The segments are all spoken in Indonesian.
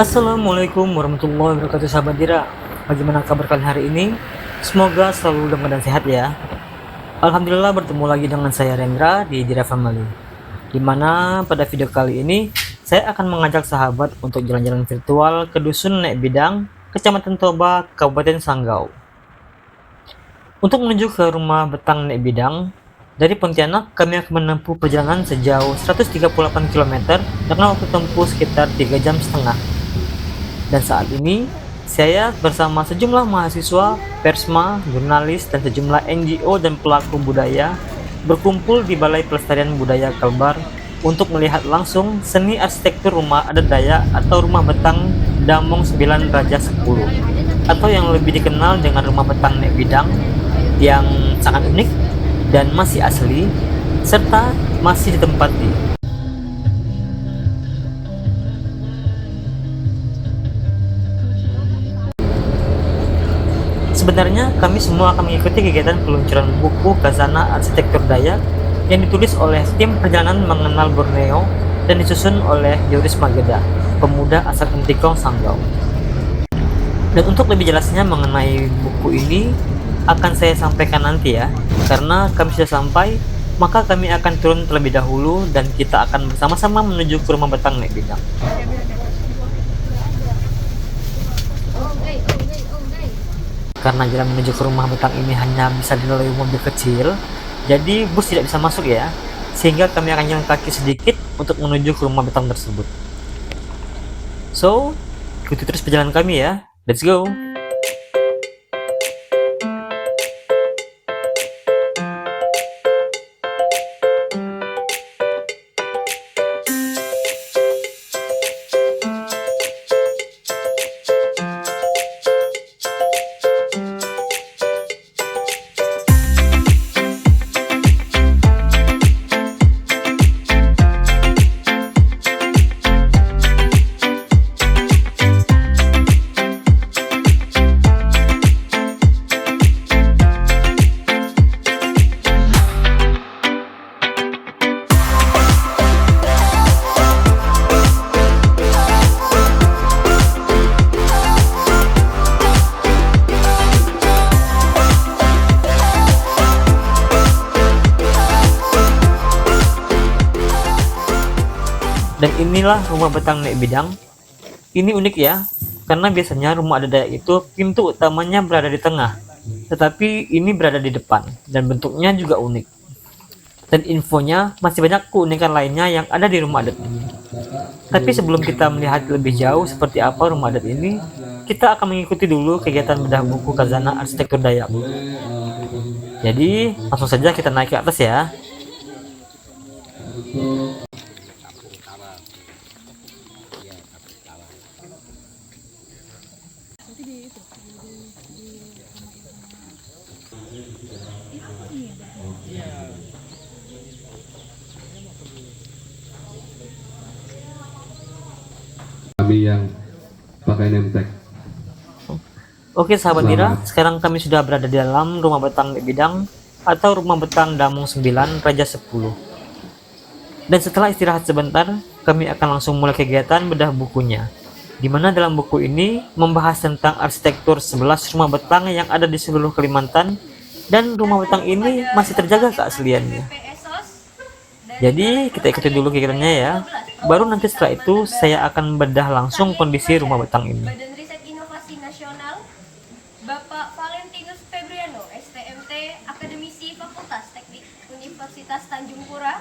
Assalamualaikum warahmatullahi wabarakatuh, sahabat Dira. Bagaimana kabar kalian hari ini? Semoga selalu dalam keadaan sehat ya. Alhamdulillah bertemu lagi dengan saya Rendra di Dira Family. Dimana pada video kali ini saya akan mengajak sahabat untuk jalan-jalan virtual ke Dusun Nek Bidang, Kecamatan Toba, Kabupaten Sanggau. Untuk menuju ke rumah Betang Nek Bidang, dari Pontianak kami akan menempuh perjalanan sejauh 138 km dengan waktu tempuh sekitar 3,5 jam. Dan saat ini, saya bersama sejumlah mahasiswa, persma, jurnalis, dan sejumlah NGO dan pelaku budaya berkumpul di Balai Pelestarian Budaya Kalbar untuk melihat langsung seni arsitektur rumah adat Dayak atau rumah betang Damong 9 Raja 10, atau yang lebih dikenal dengan rumah betang Nek Bidang, yang sangat unik dan masih asli, serta masih ditempati. Sebenarnya kami semua akan mengikuti kegiatan peluncuran buku Khazanah Arsitektur Dayak yang ditulis oleh tim perjalanan mengenal Borneo dan disusun oleh Yoris Mageda, pemuda asal Entikong, Sanggau. Dan untuk lebih jelasnya mengenai buku ini akan saya sampaikan nanti ya, karena kami sudah sampai, maka kami akan turun terlebih dahulu dan kita akan bersama-sama menuju ke rumah betang Nek Bidang. Karena jalan menuju ke rumah betang ini hanya bisa dilalui mobil kecil, jadi bus tidak bisa masuk ya, sehingga kami akan jalan kaki sedikit untuk menuju ke rumah betang tersebut. So, ikuti terus perjalanan kami ya, let's go! Dan inilah rumah betang Nek Bidang. Ini unik ya, karena biasanya rumah adat Dayak itu pintu utamanya berada di tengah, tetapi ini berada di depan, dan bentuknya juga unik. Dan infonya masih banyak keunikan lainnya yang ada di rumah adat ini. Tapi sebelum kita melihat lebih jauh seperti apa rumah adat ini, kita akan mengikuti dulu kegiatan bedah buku Khazanah Arsitektur Dayak. Jadi langsung saja kita naik ke atas ya. Kami yang pakai nemtek. Oke sahabat Dira, sekarang kami sudah berada di dalam rumah betang Nek Bidang atau rumah betang Damong 9 Raja 10. Dan setelah istirahat sebentar, kami akan langsung mulai kegiatan bedah bukunya, di mana dalam buku ini membahas tentang arsitektur 11 rumah betang yang ada di seluruh Kalimantan, dan rumah betang ini masih terjaga keasliannya. Jadi kita ikuti dulu kegiatannya ya. Baru nanti setelah itu saya akan bedah langsung kondisi rumah betang ini. Badan Riset Inovasi Nasional, Bapak Valentinus Febriano, STMT, Akademisi Fakultas Teknik Universitas Tanjung Pura,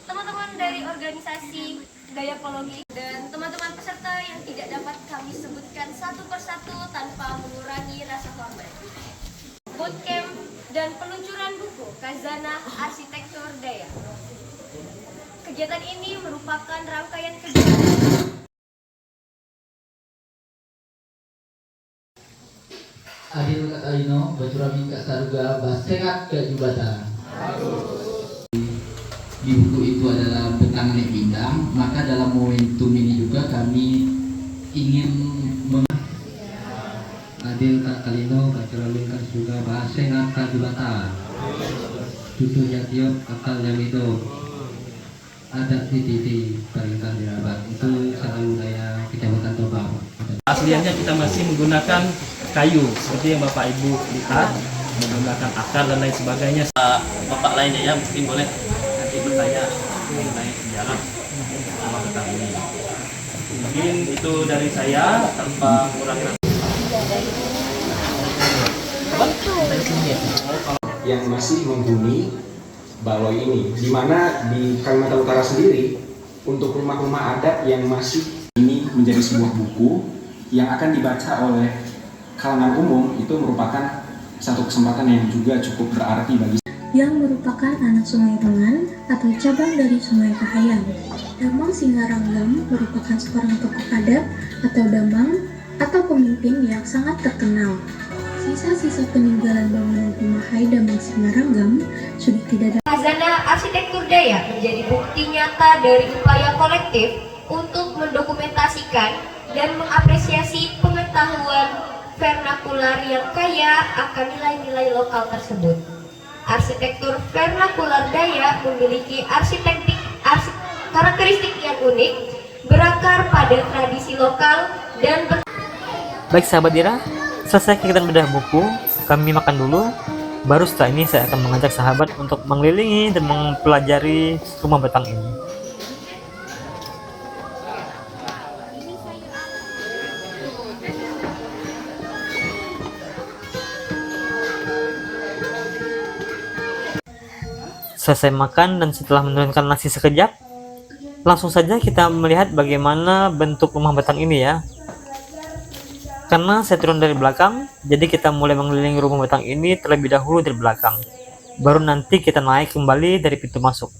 teman-teman dari organisasi Dayakologi, dan teman-teman peserta yang tidak dapat kami sebutkan satu persatu tanpa mengurangi rasa hormat. Bootcamp dan peluncuran buku Khazanah Arsitektur Dayak. Kegiatan ini merupakan rangkaian kegiatan Adil kata Ino, Bajurami kak Saruga, Basengat ke Jubatan. Di buku itu adalah betang Nek Bidang, maka dalam momentum ini juga kami ingin Adil kak Kalino, Bajurami kak Saruga, Basengat ke Jubatan. Tutur Yatiop akal yang itu. Ada di Barikan Dirabat, itu salah budaya Kecamatan tebal. Aslinya kita masih menggunakan kayu seperti yang Bapak Ibu lihat, menggunakan akar dan lain sebagainya. Bapak lainnya ya mungkin boleh nanti bertanya mengenai sejarah rumah betang ini. Mungkin itu dari saya tanpa mengurangi. Yang masih menghuni Baloi ini, di mana di Kalimantan Utara sendiri untuk rumah-rumah adat yang masih ini menjadi sebuah buku yang akan dibaca oleh kalangan umum, itu merupakan satu kesempatan yang juga cukup berarti bagi yang merupakan anak Sungai Bengan atau cabang dari Sungai Kahayang. Damang Singaranggam merupakan seorang tokoh adat atau damang atau pemimpin yang sangat terkenal. Sisa-sisa peninggalan bangunan Kumahai Damang Singaranggam sudah tidak ada. Khazanah arsitektur Dayak menjadi bukti nyata dari upaya kolektif untuk mendokumentasikan dan mengapresiasi pengetahuan vernakular yang kaya akan nilai-nilai lokal tersebut. Arsitektur vernakular Dayak memiliki karakteristik yang unik, berakar pada tradisi lokal dan Baik sahabat Dira, selesai kegiatan bedah buku, kami makan dulu. Baru setelah ini saya akan mengajak sahabat untuk mengelilingi dan mempelajari rumah betang ini. Selesai makan dan setelah menurunkan nasi sekejap, langsung saja kita melihat bagaimana bentuk rumah betang ini ya. Karena saya turun dari belakang, jadi kita mulai mengelilingi rumah betang ini terlebih dahulu dari belakang. Baru nanti kita naik kembali dari pintu masuk.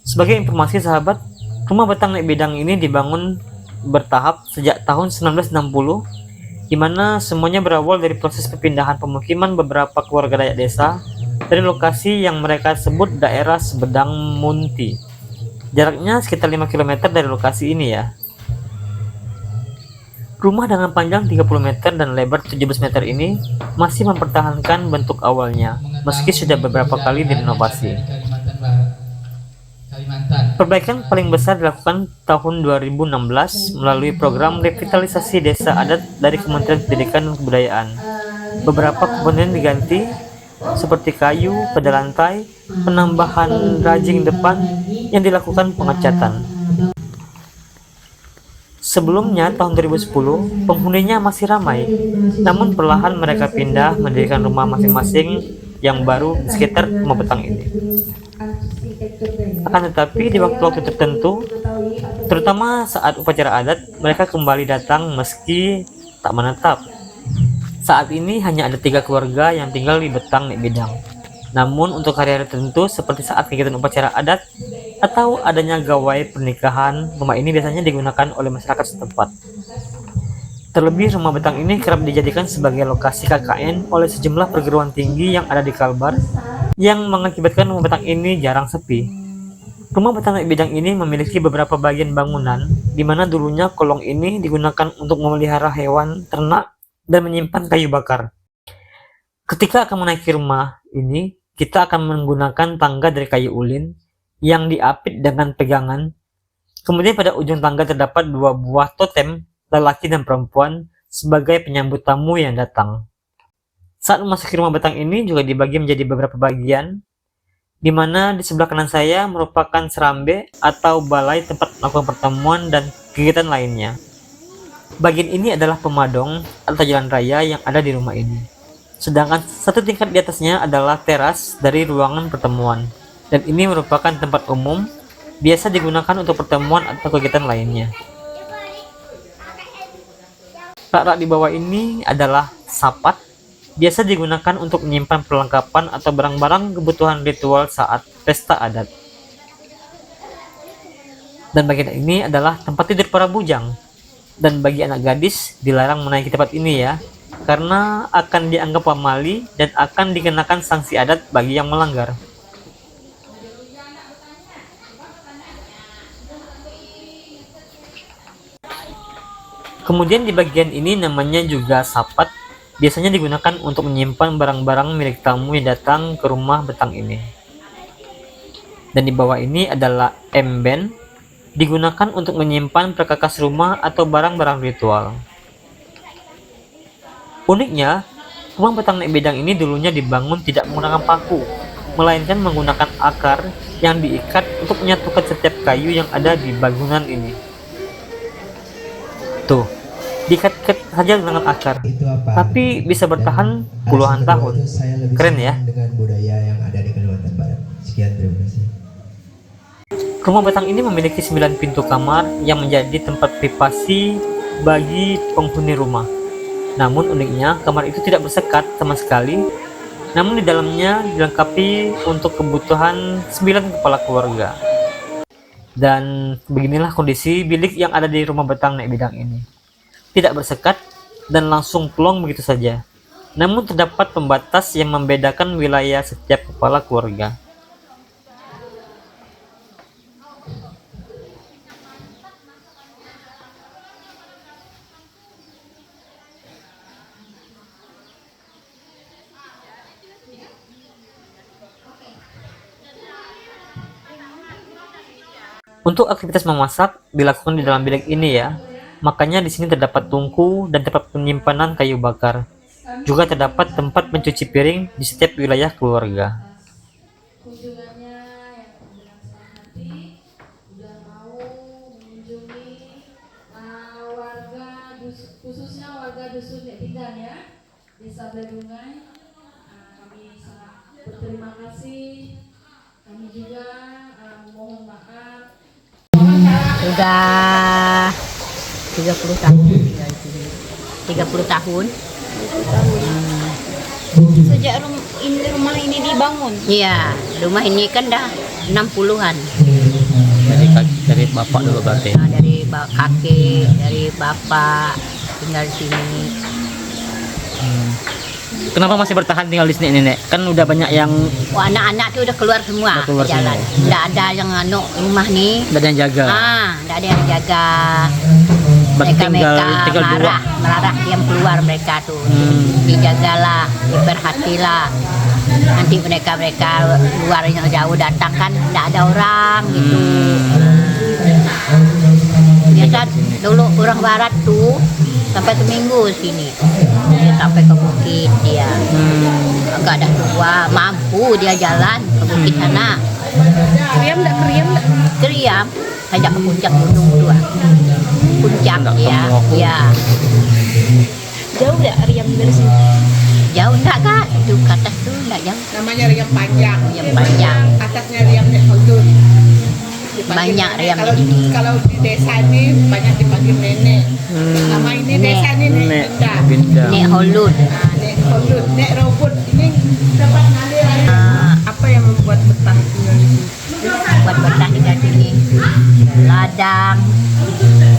Sebagai informasi sahabat, rumah betang Nek Bidang ini dibangun bertahap sejak tahun 1960, di mana semuanya berawal dari proses perpindahan pemukiman beberapa keluarga Dayak desa dari lokasi yang mereka sebut daerah Sebedang Munti. Jaraknya sekitar 5 km dari lokasi ini ya. Rumah dengan panjang 30 meter dan lebar 17 meter ini masih mempertahankan bentuk awalnya, meski sudah beberapa kali direnovasi. Perbaikan paling besar dilakukan tahun 2016 melalui program revitalisasi desa adat dari Kementerian Pendidikan dan Kebudayaan. Beberapa komponen diganti, seperti kayu pada lantai, penambahan rajing depan yang dilakukan pengecatan. Sebelumnya tahun 2010 penghuninya masih ramai, namun perlahan mereka pindah mendirikan rumah masing-masing yang baru di sekitar rumah betang ini. Akan tetapi di waktu-waktu tertentu, terutama saat upacara adat, mereka kembali datang meski tak menetap. Saat ini hanya ada 3 keluarga yang tinggal di betang Nek Bidang. Namun untuk hari-hari tertentu seperti saat kegiatan upacara adat atau adanya gawai pernikahan, rumah ini biasanya digunakan oleh masyarakat setempat. Terlebih rumah betang ini kerap dijadikan sebagai lokasi KKN oleh sejumlah perguruan tinggi yang ada di Kalbar, yang mengakibatkan rumah betang ini jarang sepi. Rumah betang Nek Bidang ini memiliki beberapa bagian bangunan, di mana dulunya kolong ini digunakan untuk memelihara hewan ternak dan menyimpan kayu bakar. Ketika akan menaiki rumah ini, kita akan menggunakan tangga dari kayu ulin yang diapit dengan pegangan. Kemudian pada ujung tangga terdapat 2 buah totem lelaki dan perempuan sebagai penyambut tamu yang datang. Saat memasuki rumah betang ini juga dibagi menjadi beberapa bagian, di mana di sebelah kanan saya merupakan serambe atau balai tempat melakukan pertemuan dan kegiatan lainnya. Bagian ini adalah pemadong atau jalan raya yang ada di rumah ini. Sedangkan satu tingkat di atasnya adalah teras dari ruangan pertemuan. Dan ini merupakan tempat umum, biasa digunakan untuk pertemuan atau kegiatan lainnya. Rak-rak di bawah ini adalah sapat, biasa digunakan untuk menyimpan perlengkapan atau barang-barang kebutuhan ritual saat pesta adat. Dan bagian ini adalah tempat tidur para bujang. Dan bagi anak gadis dilarang menaiki tempat ini ya, karena akan dianggap pamali dan akan dikenakan sanksi adat bagi yang melanggar. Kemudian di bagian ini namanya juga sapat, biasanya digunakan untuk menyimpan barang-barang milik tamu yang datang ke rumah betang ini. Dan di bawah ini adalah emben, digunakan untuk menyimpan perkakas rumah atau barang-barang ritual. Uniknya, rumah batang nek bidang ini dulunya dibangun tidak menggunakan paku, melainkan menggunakan akar yang diikat untuk menyatukan setiap kayu yang ada di bangunan ini. Tuh, diikat-ikat saja dengan akar, Itu apa? tapi bisa bertahan Dan puluhan aspek tahun. kedua itu saya lebih Keren senang ya? dengan budaya yang ada di Kalimantan Barat. Sekian, terima kasih. Rumah batang ini memiliki 9 pintu kamar yang menjadi tempat privasi bagi penghuni rumah. Namun uniknya, kamar itu tidak bersekat sama sekali. Namun di dalamnya dilengkapi untuk kebutuhan 9 kepala keluarga. Dan beginilah kondisi bilik yang ada di rumah batang nek bidang ini. Tidak bersekat dan langsung plong begitu saja. Namun terdapat pembatas yang membedakan wilayah setiap kepala keluarga. Untuk aktivitas memasak dilakukan di dalam bilik ini ya. Makanya di sini terdapat tungku dan tempat penyimpanan kayu bakar. Juga terdapat tempat mencuci piring di setiap wilayah keluarga. Kunjungannya yang bilang senang hati udah mau mengunjungi warga khususnya warga dusun Nek Bidang ya, Desa Bedungai. Kami sangat berterima kasih. Kami juga mohon maaf. Sudah 30 tahun tinggal di sini. 30 tahun. Sejak rumah ini dibangun? Iya, rumah ini kan dah 60-an. Dari bapak dulu berarti. Nah, dari kakek, dari bapak tinggal di sini. Kenapa masih bertahan tinggal di sini nenek? Kan udah banyak yang Oh, anak-anak tuh udah keluar semua Udah keluar ke jalan. semua. Nggak ada yang rumah nih. ada yang jaga. Nggak ada yang jaga. Berarti tinggal dua. marah diam keluar mereka tuh. Dijagalah, diperhatilah. Nanti mereka luar yang jauh datang kan nggak ada orang gitu. Biasa dulu orang barat tuh sampai seminggu sini. Dia sampai ke bukit dia. Agak ada tua, mampu dia jalan ke bukit sana. Keriam enggak? Keriam, ajak ke puncak gunung tuh. Puncak ya, ya. Jauh enggak Riam dari sini? Jauh enggak kak? Itu ke atas tuh enggak jauh. Namanya Riam Panjang. Yang panjang. Atasnya Riam Nek Holdun. Banyak Riam kalau, di sini. Kalau di desa ini banyak dipanggil nenek. Nama ini desa ini Nek Bindang. Nek Holdun. Nek Holdun, Nek Robut. Ini dapat ngalir air. Apa yang membuat betah tinggal di sini? Buat betah tinggal di sini. Ladang,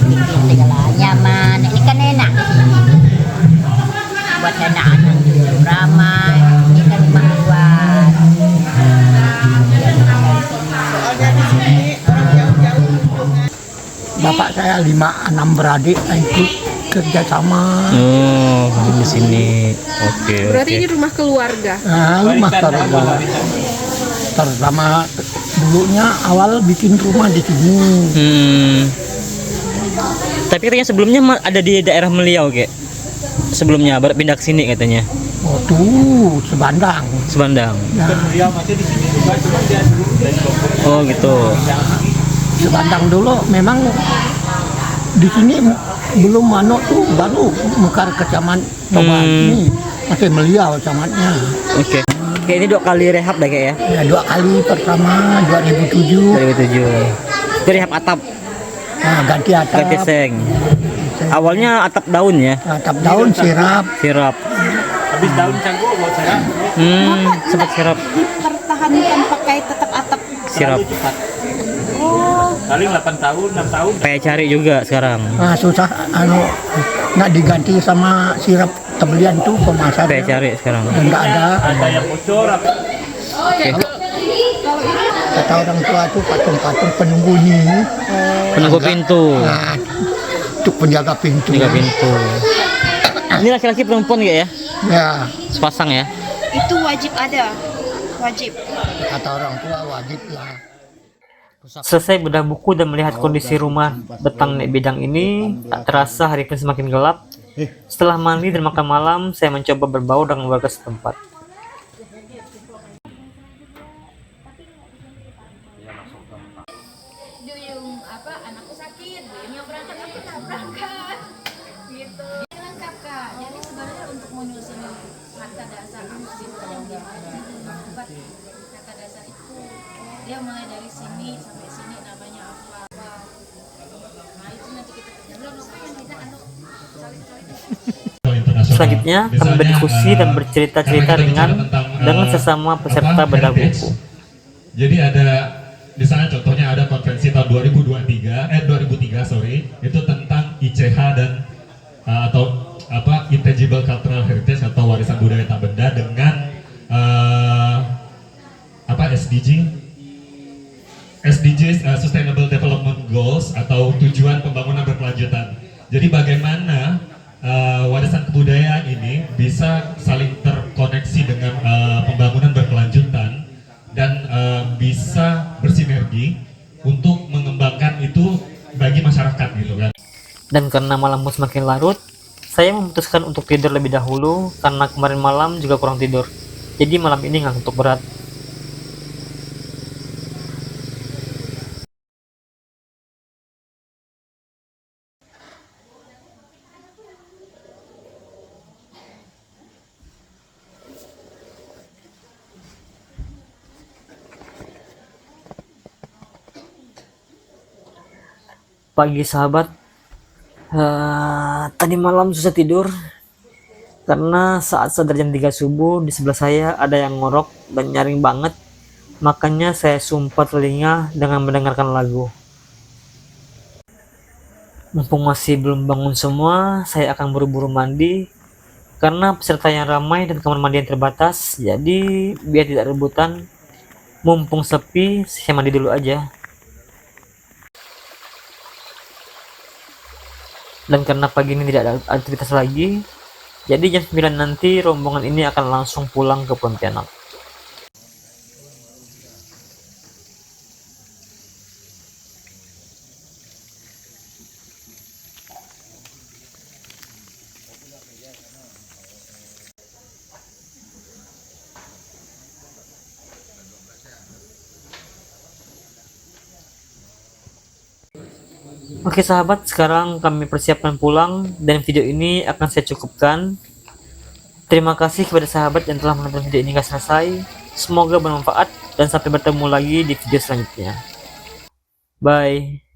bikin segala nyaman. Ini kan enak di sini. Buat anak-anak itu ramai. Ini kan rumah luas. Soalnya di sini orang jauh-jauh kunjungan. Bapak saya 5-6 beradik ikut kerjasama. Oh, di sini. Oke. Berarti ini rumah keluarga. Nah, rumah keluarga. Terutama dulunya awal bikin rumah di sini. Tapi katanya sebelumnya ada di daerah Meliau kayak. Sebelumnya baru pindah ke sini katanya. Oh tuh, Sebandang. Sebandang. Ya, Oh gitu. Sebandang dulu memang di sini belum manuk tuh baru mekar kecamatan Toba ini masih Meliau camatnya. Oke. Kayak ini 2 kali rehab dah kayak ya. Ya 2 kali, pertama 2007. 2007. Itu rehab atap. Nah, ganti atap. Ganti seng. Awalnya atap daun ya. Atap daun sirap. Sirap. Habis daun cangkul buat saya. Sempat sirap. Dipertahankan pakai tetap atap. Sirap. Paling 8 tahun, 6 tahun. Kayak cari juga sekarang. Nah, susah nggak diganti sama sirap tebelian tuh kemasan. Kayak cari sekarang. Dan nggak ada. Ada yang bocor apa? Oke. Kata orang tua tuh patung-patung penunggu ini. Penunggu pintu. Nah, untuk penjaga pintu. Penjaga pintu. Ini laki-laki perempuan nggak ya? Ya. Sepasang ya? Itu wajib ada. Wajib. Kata orang tua wajib lah. Selesai bedah buku dan melihat kondisi rumah betang Nek Bidang ini, tak terasa hari pun semakin gelap. Setelah mandi dan makan malam, saya mencoba berbaur dengan warga setempat. Duyung anakku sakit, duyung yang berangkat aku tabrakan gitu. Lengkap Kak, jadi sebenarnya untuk menyusun kata dasar itu yang dibuat kata dasar itu dia mulai dari sini sampai sini namanya apa. Nah itu nanti kita belum yang kita Selanjutnya, kami berdiskusi dan bercerita-cerita ringan dengan sesama peserta bedah buku. Jadi ada misalnya contohnya ada konferensi tahun 2003 itu tentang ICH dan atau Intangible Cultural Heritage atau warisan budaya tak benda dengan SDGs Sustainable Development Goals atau tujuan pembangunan berkelanjutan. Jadi bagaimana warisan kebudayaan ini bisa saling terkoneksi dengan pembangunan berkelanjutan dan bisa bersinergi untuk mengembangkan itu bagi masyarakat gitu kan. Dan karena malam pun semakin larut, saya memutuskan untuk tidur lebih dahulu karena kemarin malam juga kurang tidur. Jadi malam ini ngantuk berat. Pagi sahabat, tadi malam susah tidur karena saat sadar jam 3 subuh di sebelah saya ada yang ngorok dan nyaring banget. Makanya saya sumpah telinga dengan mendengarkan lagu. Mumpung masih belum bangun semua, saya akan buru-buru mandi karena peserta yang ramai dan kamar mandi yang terbatas. Jadi biar tidak rebutan, mumpung sepi, saya mandi dulu aja. Dan karena pagi ini tidak ada aktivitas lagi, jadi jam 9 nanti rombongan ini akan langsung pulang ke Pontianak. Oke sahabat, sekarang kami persiapkan pulang dan video ini akan saya cukupkan. Terima kasih kepada sahabat yang telah menonton video ini hingga selesai. Semoga bermanfaat dan sampai bertemu lagi di video selanjutnya. Bye.